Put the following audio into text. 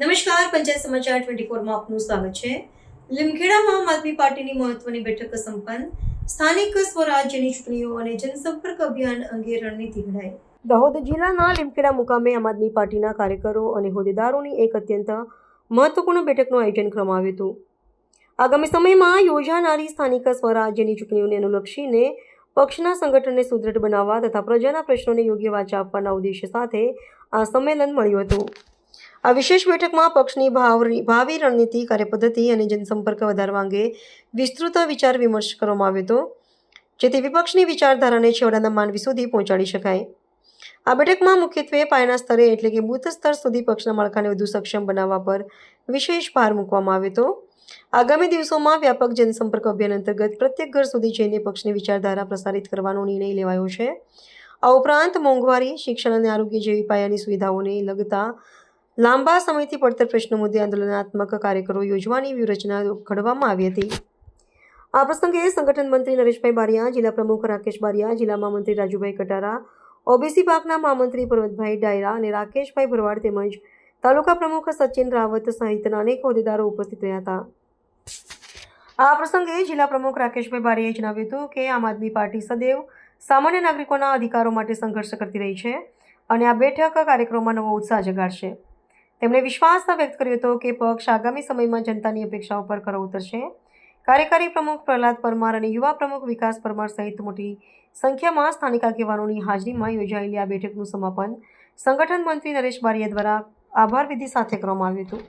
નમસ્કાર, પંચાયત સમાચાર 24 માં આપનું સ્વાગત છે. લીમખેડામાં આમ આદમી પાર્ટીની મહત્વની બેઠક સંપન્ન. સ્થાનિક સ્વરાજ્યની ચૂંટણીઓ અને જનસંપર્ક અભિયાન અંગે રણનીતિ ઘડાઈ. દાહોદ જિલ્લાના લીમખેડા મુકામે આમ આદમી પાર્ટીના કાર્યકરો અને હોદ્દેદારોની એક અત્યંત મહત્વપૂર્ણ બેઠકનું આયોજન કરવામાં આવ્યું હતું. આગામી સમયમાં યોજાનારી સ્થાનિક સ્વરાજ્યની ચૂંટણીઓને અનુલક્ષીને પક્ષના સંગઠનને સુદૃઢ બનાવવા તથા પ્રજાના પ્રશ્નોને યોગ્ય વાચા આપવાના ઉદ્દેશ્ય સાથે આ સંમેલન મળ્યું હતું. આ વિશેષ બેઠકમાં પક્ષની ભાવિ રણનીતિ, કાર્યપદ્ધતિ અને જનસંપર્ક વધારવા અંગે વિસ્તૃત વિચાર વિમર્શ કરવામાં આવ્યો હતો, જેથી વિપક્ષની વિચારધારાને છેવાડાના માનવી સુધી પહોંચાડી શકાય. આ બેઠકમાં મુખ્યત્વે પાયાના સ્તરે એટલે કે બૂથ સ્તર સુધી પક્ષના માળખાને વધુ સક્ષમ બનાવવા પર વિશેષ ભાર મૂકવામાં આવ્યો હતો. આગામી દિવસોમાં વ્યાપક જનસંપર્ક અભિયાન અંતર્ગત પ્રત્યેક ઘર સુધી જઈને પક્ષની વિચારધારા પ્રસારિત કરવાનો નિર્ણય લેવાયો છે. આ ઉપરાંત મોંઘવારી, શિક્ષણ અને આરોગ્ય જેવી પાયાની સુવિધાઓને લગતા લાંબા સમયથી પડતર પ્રશ્નો મુદ્દે આંદોલનાત્મક કાર્યક્રમો યોજવાની વ્યૂહરચના ઘડવામાં આવી હતી. આ પ્રસંગે સંગઠન મંત્રી નરેશભાઈ બારિયા, જિલ્લા પ્રમુખ રાકેશ બારિયા, જિલ્લા મહામંત્રી રાજુભાઈ કટારા, ઓબીસી વિભાગના મહામંત્રી પર્વતભાઈ ડાયરા અને રાકેશભાઈ ભરવાડ તેમજ તાલુકા પ્રમુખ સચિન રાવત સહિતના અનેક હોદ્દેદારો ઉપસ્થિત રહ્યા હતા. આ પ્રસંગે જિલ્લા પ્રમુખ રાકેશભાઈ બારિયાએ જણાવ્યું હતું કે આમ આદમી પાર્ટી સદૈવ સામાન્ય નાગરિકોના અધિકારો માટે સંઘર્ષ કરતી રહી છે અને આ બેઠક કાર્યક્રમમાં નવો ઉત્સાહ જગાડશે. તેમણે વિશ્વાસ વ્યક્ત કર્યો હતો કે પક્ષ આગામી સમયમાં જનતાની અપેક્ષાઓ પર ખરો ઉતરશે. કાર્યકારી પ્રમુખ પ્રહલાદ પરમાર અને યુવા પ્રમુખ વિકાસ પરમાર સહિત મોટી સંખ્યામાં સ્થાનિક આગેવાનોની હાજરીમાં યોજાયેલી આ બેઠકનું સમાપન સંગઠન મંત્રી નરેશ બારિયા દ્વારા આભાર વિધિ સાથે કરવામાં આવ્યું હતું.